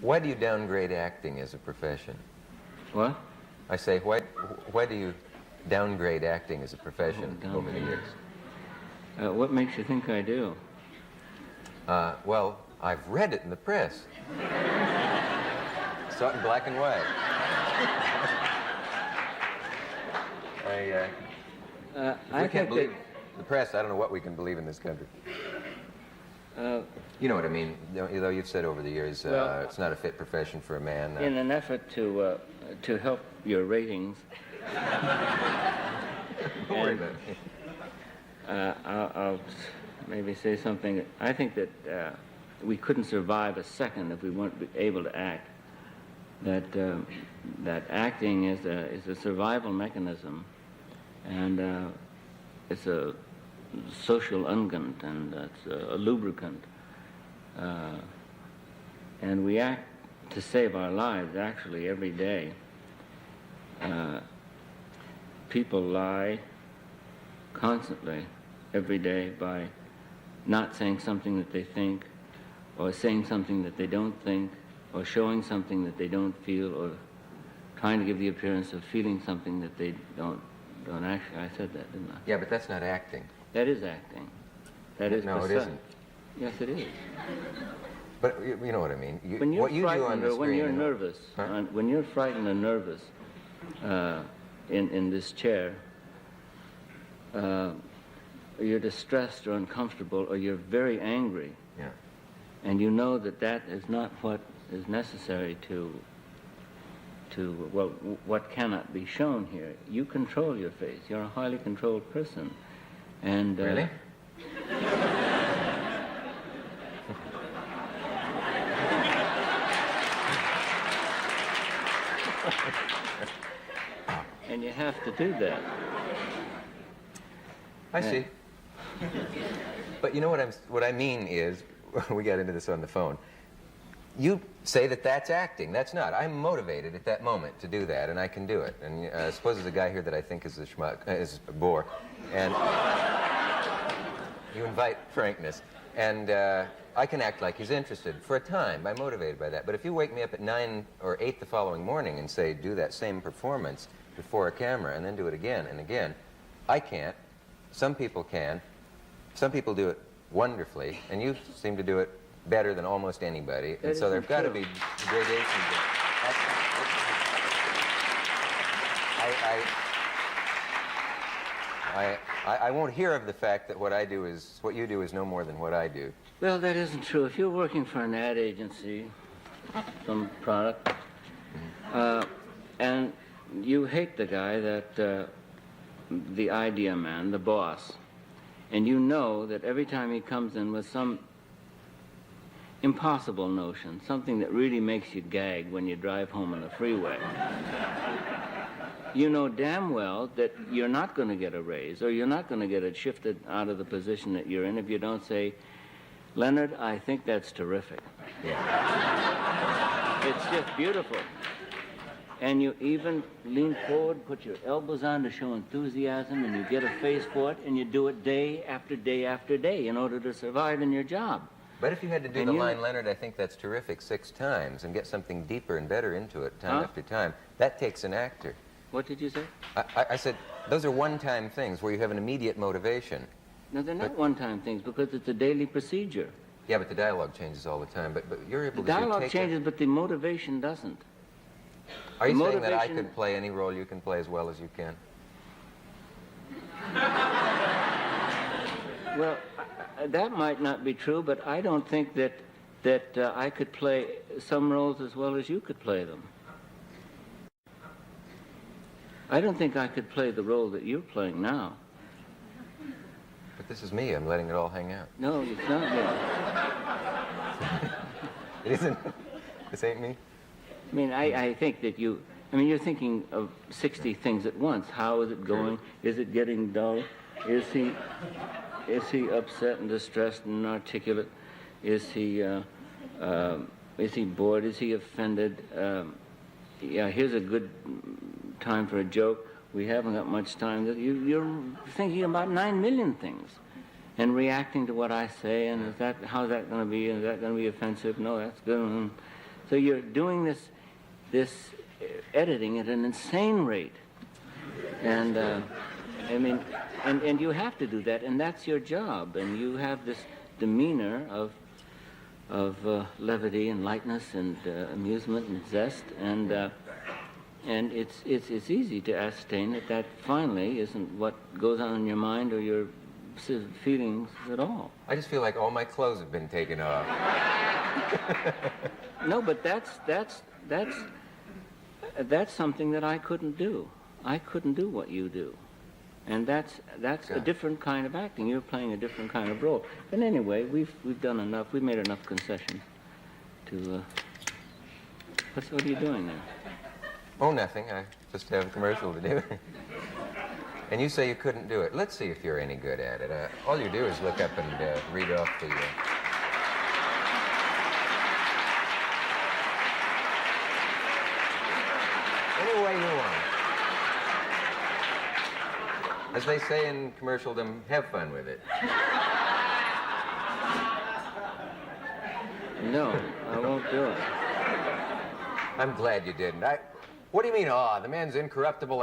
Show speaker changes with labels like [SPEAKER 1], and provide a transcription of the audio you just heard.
[SPEAKER 1] Why do you downgrade acting as a profession?
[SPEAKER 2] What?
[SPEAKER 1] I say, why do you downgrade acting as a profession over the years?
[SPEAKER 2] What makes you think I do?
[SPEAKER 1] Well, I've read it in the press. Saw it in black and white.
[SPEAKER 2] I
[SPEAKER 1] can't
[SPEAKER 2] think
[SPEAKER 1] believe the press. I don't know what we can believe in this country. You know what I mean? Though you've said over the years,
[SPEAKER 2] well,
[SPEAKER 1] it's not a fit profession for a man.
[SPEAKER 2] in an effort to help your ratings,
[SPEAKER 1] Don't worry about it.
[SPEAKER 2] I'll maybe say something. I think that we couldn't survive a second if we weren't able to act. That acting is a survival mechanism, and it's a social unguent, and it's a lubricant. And we act to save our lives, actually, every day. People lie constantly, every day, by not saying something that they think, or saying something that they don't think, or showing something that they don't feel, or trying to give the appearance of feeling something that they don't actually. I said that, didn't I?
[SPEAKER 1] Yeah, but that's not acting.
[SPEAKER 2] That is acting. That is
[SPEAKER 1] No, it isn't.
[SPEAKER 2] Yes, it is.
[SPEAKER 1] But you know what I mean.
[SPEAKER 2] When you're
[SPEAKER 1] what you do
[SPEAKER 2] frightened
[SPEAKER 1] on the
[SPEAKER 2] or
[SPEAKER 1] screen,
[SPEAKER 2] when you're
[SPEAKER 1] you know.
[SPEAKER 2] nervous,
[SPEAKER 1] Huh?
[SPEAKER 2] when you're frightened or nervous in this chair, you're distressed or uncomfortable, or you're very angry,
[SPEAKER 1] Yeah.
[SPEAKER 2] and you know that is not what is necessary to well, what cannot be shown here. You control your face. You're a highly controlled person, and
[SPEAKER 1] Really?
[SPEAKER 2] and you have to do that.
[SPEAKER 1] I see. But you know what I mean is, we got into this on the phone. You say that that's acting. That's not. I'm motivated at that moment to do that, and I can do it. And suppose there's a guy here that I think is a schmuck, is a bore, and you invite frankness, and I can act like he's interested for a time. I'm motivated by that. But if you wake me up at 9 or 8 the following morning and say, do that same performance before a camera, and then do it again and again, I can't. Some people can. Some people do it wonderfully, and you seem to do it better than almost anybody. And so there've got to be gradations. I won't hear of the fact that what you do is no more than what I do.
[SPEAKER 2] Well, that isn't true. If you're working for an ad agency, some product, and you hate the guy that, the idea man, the boss, and you know that every time he comes in with some impossible notion, something that really makes you gag when you drive home on the freeway, you know damn well that you're not going to get a raise, or you're not going to get it shifted out of the position that you're in if you don't say, Leonard, I think that's terrific. Yeah. It's just beautiful. And you even lean forward, put your elbows on to show enthusiasm, and you get a face for it, and you do it day after day after day in order to survive in your job.
[SPEAKER 1] But if you had to do the line, Leonard, I think that's terrific 6 times, and get something deeper and better into it time after time, that takes an actor.
[SPEAKER 2] What did you say?
[SPEAKER 1] I said, those are one-time things where you have an immediate motivation.
[SPEAKER 2] No, they're not one-time things, because it's a daily procedure.
[SPEAKER 1] Yeah, but the dialogue changes all the time. But you're able to
[SPEAKER 2] The dialogue changes, but the motivation doesn't.
[SPEAKER 1] Are you saying that I could play any role you can play as well as you can?
[SPEAKER 2] Well, that might not be true, but I don't think that I could play some roles as well as you could play them. I don't think I could play the role that you're playing now.
[SPEAKER 1] But this is me. I'm letting it all hang out.
[SPEAKER 2] No, it's not me.
[SPEAKER 1] It isn't? This ain't me?
[SPEAKER 2] I mean, I think that you're thinking of 60 things at once. How is it going? Is it getting dull? Is he upset and distressed and inarticulate? Is he bored? Is he offended? Yeah, here's a good time for a joke. We haven't got much time. You're thinking about 9 million things and reacting to what I say, and how's that going to be? Is that going to be offensive? No, that's good. So you're doing this editing at an insane rate. And I mean, and you have to do that, and that's your job. And you have this demeanor of levity and lightness and amusement and zest, and it's easy to ascertain that finally isn't what goes on in your mind or your feelings at all.
[SPEAKER 1] I just feel like all my clothes have been taken off.
[SPEAKER 2] No, but that's something that I couldn't do. I couldn't do what you do. And that's a different kind of acting. You're playing a different kind of role. But anyway, we've done enough. We've made enough concessions to. What are you doing there?
[SPEAKER 1] Oh, nothing. I just have a commercial to do. And you say you couldn't do it. Let's see if you're any good at it. All you do is look up and read off the. Any way you want. As they say in commercialdom, have fun with it.
[SPEAKER 2] No, I won't do it.
[SPEAKER 1] I'm glad you didn't. What do you mean, the man's incorruptible?